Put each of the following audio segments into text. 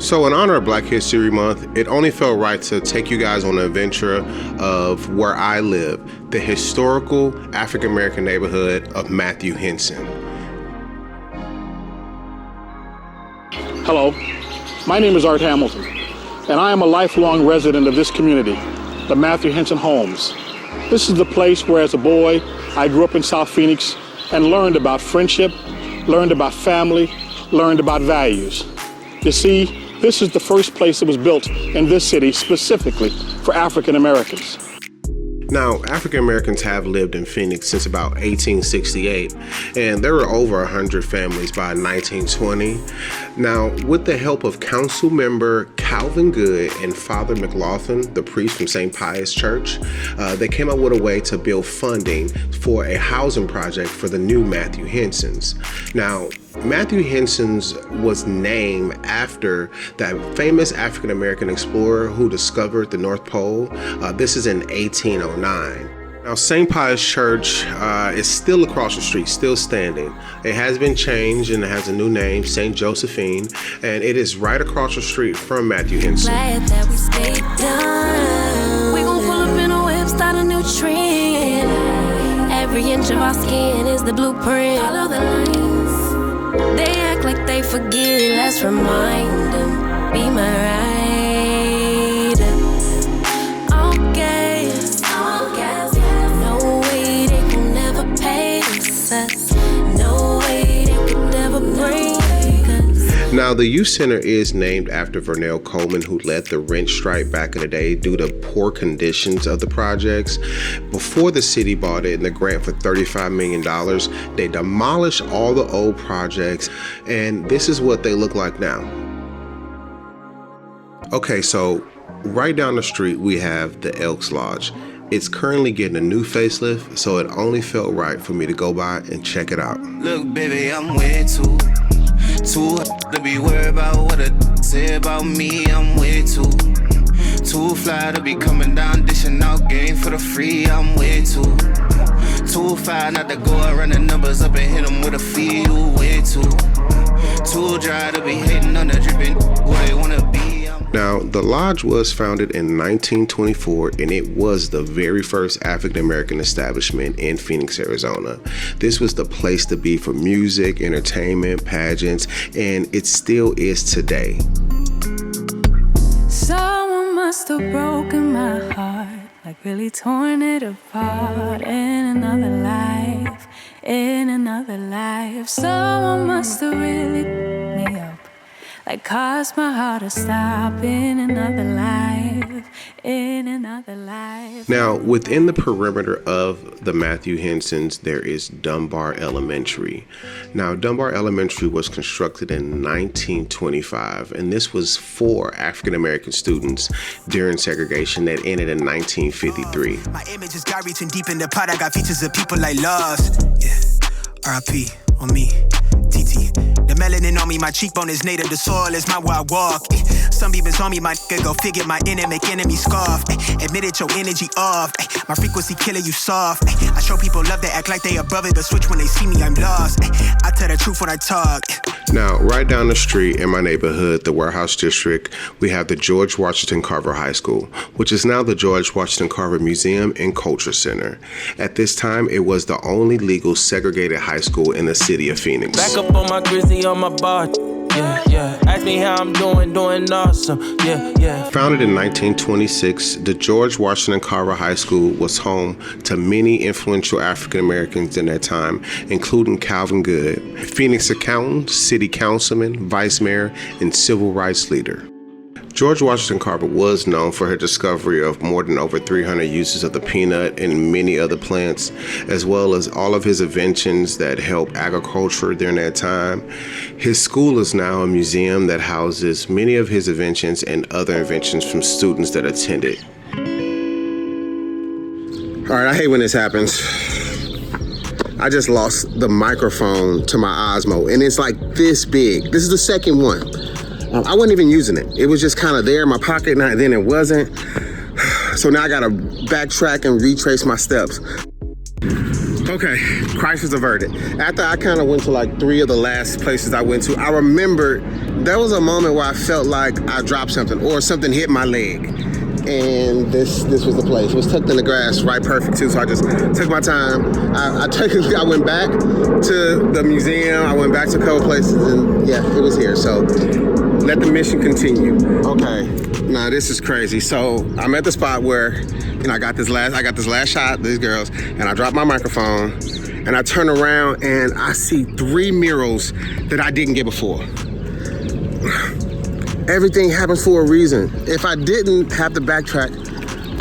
So in honor of Black History Month, it only felt right to take you guys on an adventure of where I live, the historical African-American neighborhood of Matthew Henson. Hello, my name is Art Hamilton, and I am a lifelong resident of this community, the Matthew Henson Homes. This is the place where as a boy, I grew up in South Phoenix and learned about friendship, learned about family, learned about values. You see, this is the first place that was built in this city specifically for African Americans. Now, African Americans have lived in Phoenix since about 1868, and there were over 100 families by 1920. Now, with the help of Council Member Calvin Good and Father McLaughlin, the priest from St. Pius Church, they came up with a way to build funding for a housing project for the new Matthew Hensons. Now, Matthew Henson's was named after that famous African American explorer who discovered the North Pole. This is in 1809. Now, St. Pius Church is still across the street, still standing. It has been changed and it has a new name, St. Josephine, and it is right across the street from Matthew Henson. Glad that we stayed down. We gon' pull up in a whip, start a new trend. Every inch of our skin is the blueprint. Follow the lines. They act like they forget, let's remind them. Be my ride. All gas, no way they can never pay us. No way they can never bring us. Now, the youth center is named after Vernell Coleman, who led the rent strike back in the day due to poor conditions of the projects. Before the city bought it and the grant for $35 million, they demolished all the old projects, and this is what they look like now. Okay, so right down the street, we have the Elks Lodge. It's currently getting a new facelift, so it only felt right for me to go by and check it out. Look, baby, I'm way too to be worried about what a say about me. I'm way too fly to be coming down dishing out game for the free. I'm way too fly not to go out run the numbers up and hit them with a fee. You way too dry to be hating on the dripping where they wanna be. Now, the lodge was founded in 1924, and it was the very first African-American establishment in Phoenix, Arizona. This was the place to be for music, entertainment, pageants, and it still is today. Someone must have broken my heart, like really torn it apart in another life, in another life. Someone must have really picked me up, like caused my heart to stop in another life, in another life. Now, within the perimeter of the Matthew Hensons, there is Dunbar Elementary. Now, Dunbar Elementary was constructed in 1925, and this was for African-American students during segregation that ended in 1953. My image is God reaching deep in the pot. I got features of people like lost. Yeah, R.I.P. on me, TT. The melanin on me, my cheekbone is native, the soil is my where I walk. Some beavers on me, my nigga go figure my inner make enemy scoff. Admit it, your energy off. My frequency killer, you soft. I show people love, they act like they above it, but switch when they see me, I'm lost. I tell the truth when I talk. Now, right down the street in my neighborhood, the Warehouse District, we have the George Washington Carver High School, which is now the George Washington Carver Museum and Culture Center. At this time, it was the only legal segregated high school in the city of Phoenix. Back up on my grizzly on my bar. Yeah. Ask me how I'm doing awesome. Yeah. Founded in 1926, the George Washington Carver High School was home to many influential African Americans in that time, including Calvin Good, Phoenix accountant, city councilman, vice mayor, and civil rights leader. George Washington Carver was known for her discovery of more than over 300 uses of the peanut and many other plants, as well as all of his inventions that helped agriculture during that time. His school is now a museum that houses many of his inventions and other inventions from students that attended. All right, I hate when this happens. I just lost the microphone to my Osmo, and it's like this big. This is the second one. I wasn't even using it. It was just kind of there in my pocket, and then it wasn't. So now I gotta backtrack and retrace my steps. Okay, crisis averted. After I kind of went to like 3 of the last places I went to, I remember there was a moment where I felt like I dropped something or something hit my leg. And this was the place. It was tucked in the grass, right, perfect too. So I just took my time. I went back to the museum. I went back to a couple places, and yeah, it was here. So let the mission continue. Okay, now this is crazy. So I'm at the spot where, you know, I got this last shot of these girls, and I drop my microphone, and I turn around and I see 3 murals that I didn't get before. Everything happens for a reason. If I didn't have to backtrack,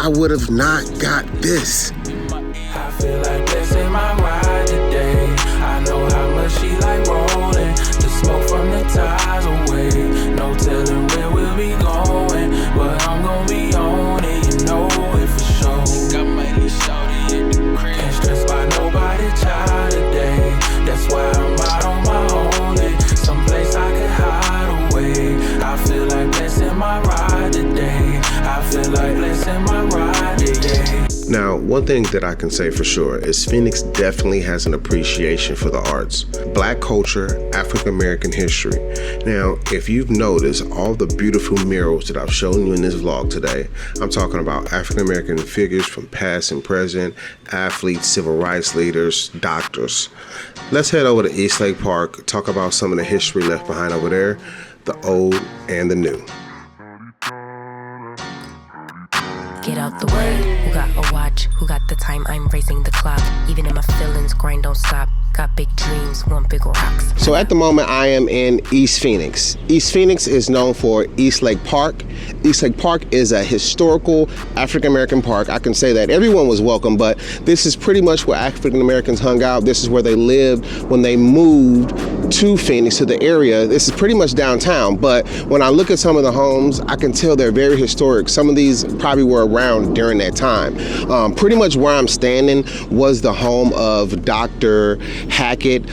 I would have not got this. I feel like blessing my ride today. I know how much she like rolling. The smoke from the ties away. No telling where we'll be going, but I'm gonna be on it. You know it for sure. Got my little shawty in the crib. Can't stress by nobody child today. That's why I'm out on my own. Someplace I can hide away. I feel like blessing my ride today. I feel like blessing my ride today. Now, one thing that I can say for sure is Phoenix definitely has an appreciation for the arts, Black culture, African American history. Now, if you've noticed all the beautiful murals that I've shown you in this vlog today, I'm talking about African American figures from past and present, athletes, civil rights leaders, doctors. Let's head over to Eastlake Park, talk about some of the history left behind over there, the old and the new. Get out the way, who got a watch, who got the time, I'm racing the clock. Even in my feelings, grind don't stop. Got big dreams, want big rocks. So at the moment I am in East Phoenix. East Phoenix is known for Eastlake Park. Eastlake Park is a historical African American park. I can say that everyone was welcome, but this is pretty much where African Americans hung out. This is where they lived when they moved to Phoenix, to the area. This is pretty much downtown, but when I look at some of the homes, I can tell they're very historic. Some of these probably were around during that time. Pretty much where I'm standing was the home of Dr. Hackett.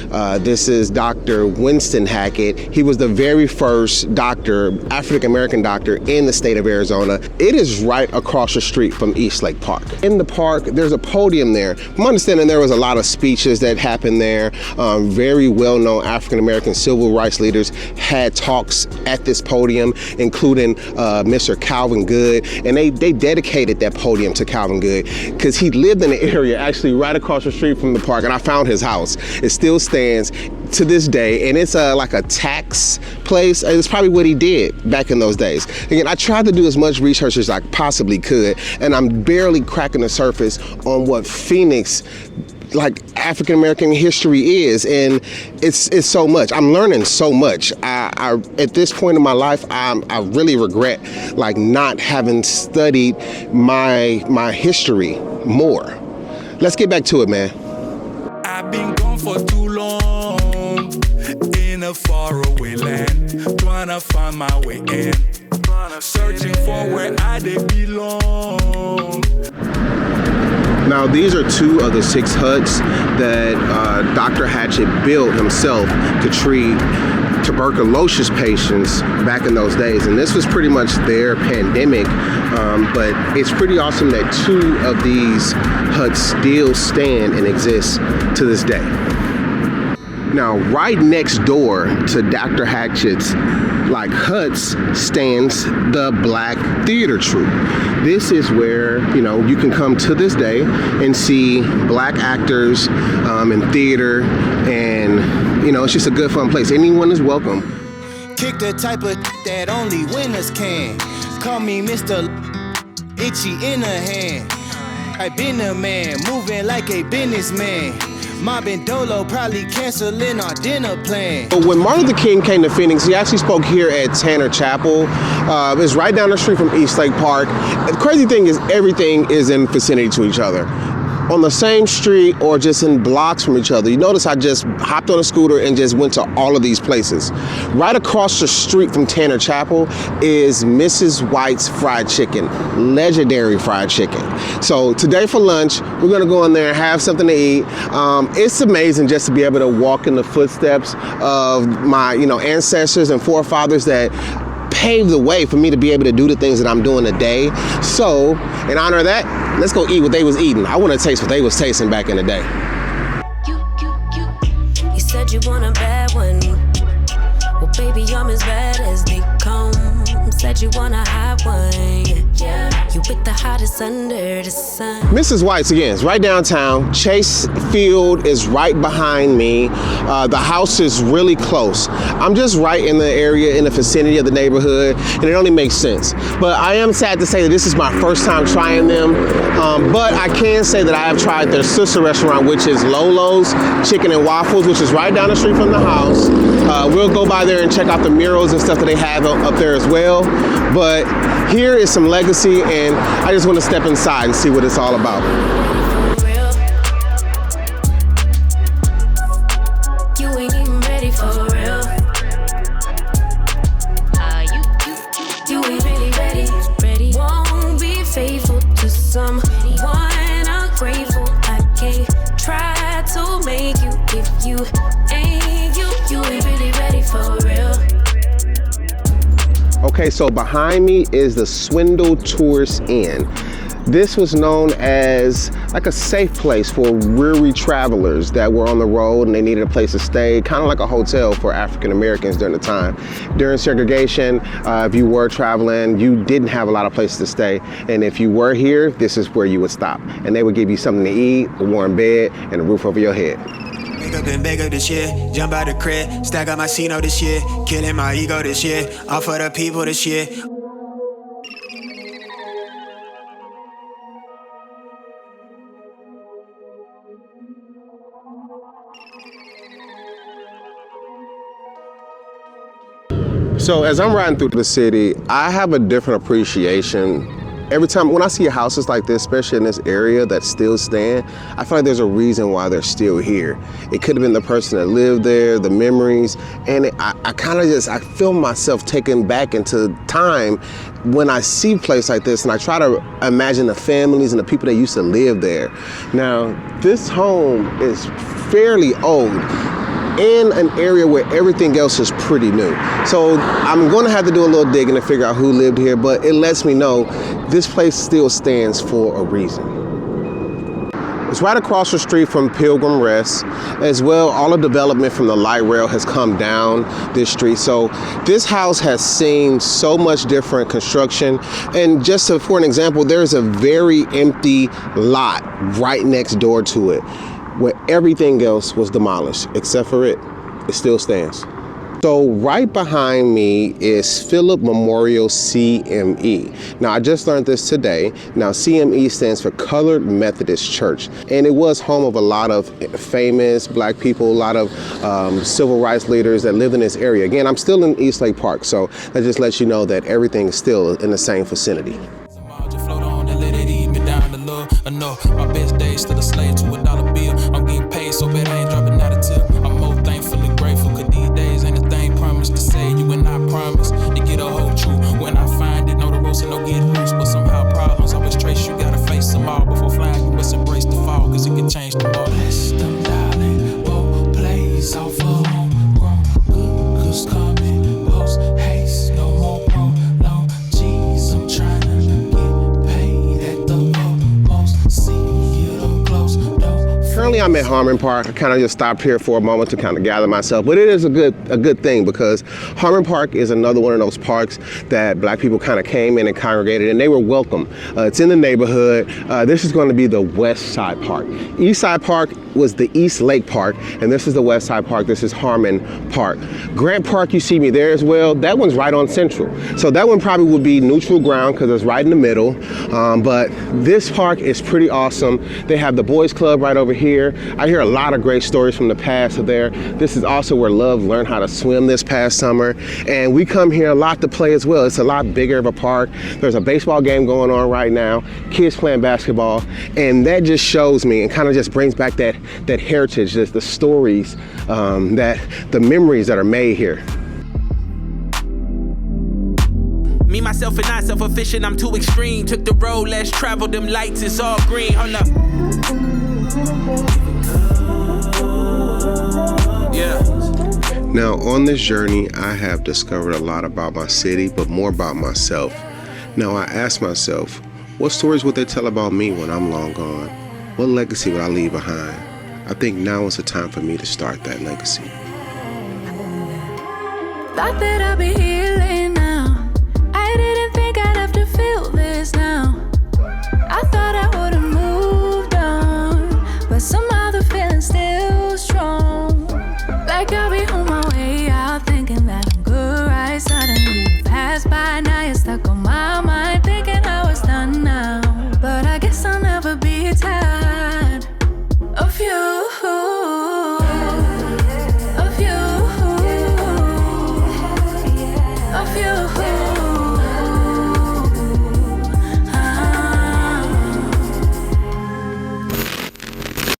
This is Dr. Winston Hackett. He was the very first doctor, African American doctor in the state of Arizona. It is right across the street from Eastlake Park. In the park, there's a podium there. From my understanding, there was a lot of speeches that happened there. Very well-known African American civil rights leaders had talks at this podium, including Mr. Calvin Good, and they dedicated that podium to Calvin Good because he lived in the area actually right across the street from the park, and I found his house. It still stands to this day, and it's like a tax place. It's probably what he did back in those days. Again, I tried to do as much research as I possibly could, and I'm barely cracking the surface on what Phoenix, like African American history is, and it's so much. I'm learning so much. I at this point in my life, I really regret like not having studied my history more. Let's get back to it, man. I've been gone for too long, in a faraway land, trying to find my way in, searching for where I belong. Now, these are 2 of the 6 huts that Dr. Hatchett built himself to treat tuberculosis patients back in those days, and this was pretty much their pandemic, but it's pretty awesome that 2 of these huts still stand and exist to this day. Now, right next door to Dr. Hatchett's like huts stands the Black Theater Troupe. This is where, you know, you can come to this day and see Black actors in theater, and you know, it's just a good fun place. Anyone is welcome. Kick the type of that only winners can. Call me Mr. Itchy in a hand. I been a man, moving like a businessman. Mobbing Dolo, probably canceling our dinner plan. When Martin Luther King came to Phoenix, he actually spoke here at Tanner Chapel. It's right down the street from Eastlake Park. The crazy thing is everything is in vicinity to each other. On the same street or just in blocks from each other. You notice I just hopped on a scooter and just went to all of these places. Right across the street from Tanner Chapel is Mrs. White's Fried Chicken, legendary fried chicken. So today for lunch, we're gonna go in there and have something to eat. It's amazing just to be able to walk in the footsteps of my, ancestors and forefathers that paved the way for me to be able to do the things that I'm doing today. So in honor of that, let's go eat what they was eating. I want to taste what they was tasting back in the day. said you want a bad one. Well, baby, I'm as bad as they come. Said you want a hot one. Yeah, you picked the hottest under the sun. Mrs. White's again, it's right downtown. Chase Field is right behind me. The house is really close. I'm just right in the area, in the vicinity of the neighborhood, and it only makes sense. But I am sad to say that this is my first time trying them. But I can say that I have tried their sister restaurant, which is Lolo's Chicken and Waffles, which is right down the street from the house. We'll go by there and check out the murals and stuff that they have up there as well. But here is some legacy, and I just want to step inside and see what it's all about. You ain't even ready for real. You ain't really ready. Won't be faithful to someone ungrateful. I can't try to make you if you ain't you ain't really ready for real. Okay, so behind me is the Swindle Tourist Inn. This was known as like a safe place for weary travelers that were on the road and they needed a place to stay, kind of like a hotel for African Americans during the time. During segregation, if you were traveling, you didn't have a lot of places to stay. And if you were here, this is where you would stop. And they would give you something to eat, a warm bed, and a roof over your head. Wake up and beg up this year, jump out the crib, stack up my C-note this year, killing my ego this year, all for the people this year. So as I'm riding through the city, I have a different appreciation. Every time when I see houses like this, especially in this area that still stand, I feel like there's a reason why they're still here. It could have been the person that lived there, the memories, and I kind of just, I feel myself taken back into time when I see a place like this, and I try to imagine the families and the people that used to live there. Now, this home is fairly old, in an area where everything else is pretty new. So I'm gonna have to do a little digging to figure out who lived here, but it lets me know this place still stands for a reason. It's right across the street from Pilgrim Rest. As well, all the development from the light rail has come down this street. So this house has seen so much different construction. And just for an example, there's a very empty lot right next door to it, where everything else was demolished, except for it. It still stands. So right behind me is Philip Memorial CME. Now I just learned this today. Now CME stands for Colored Methodist Church, and it was home of a lot of famous Black people, a lot of civil rights leaders that lived in this area. Again, I'm still in East Lake Park, so that just lets you know that everything is still in the same vicinity. My best days still a slave to $1 bill. I'm getting paid so bad I ain't dropping out a tip. I'm more thankful and grateful, cause these days ain't a thing promised to say you and I promise to get a whole truth. When I find it, know the ropes and no get loose, but somehow problems always trace you. Gotta face them all before flying. You must embrace the fall, cause it can change tomorrow. Bless them, darling. Whoa, blaze off for homegrown. Good goods coming, post haste, no more prolong. Jeez, I'm trying to get paid at the Currently I'm at Harmon Park. I kind of just stopped here for a moment to kind of gather myself, but it is a good thing because Harmon Park is another one of those parks that Black people kind of came in and congregated, and they were welcome. It's in the neighborhood. This is going to be the West Side Park. East Side Park was the East Lake Park, and this is the West Side Park. This is Harmon Park. Grant Park, you see me there as well. That one's right on Central. So that one probably would be neutral ground because it's right in the middle. But this park is pretty awesome. They have the Boys Club right over here. I hear a lot of great stories from the past of there. This is also where Love learned how to swim this past summer. And we come here a lot to play as well. It's a lot bigger of a park. There's a baseball game going on right now. Kids playing basketball. And that just shows me and kind of just brings back that heritage, the stories, the memories that are made here. Me, myself, and I, self-efficient, I'm too extreme. Took the road, less traveled, them lights, it's all green. Hold up. Yeah. Now, on this journey, I have discovered a lot about my city, but more about myself. Now, I ask myself, what stories would they tell about me when I'm long gone? What legacy would I leave behind? I think now is the time for me to start that legacy. Thought that I'd be healing.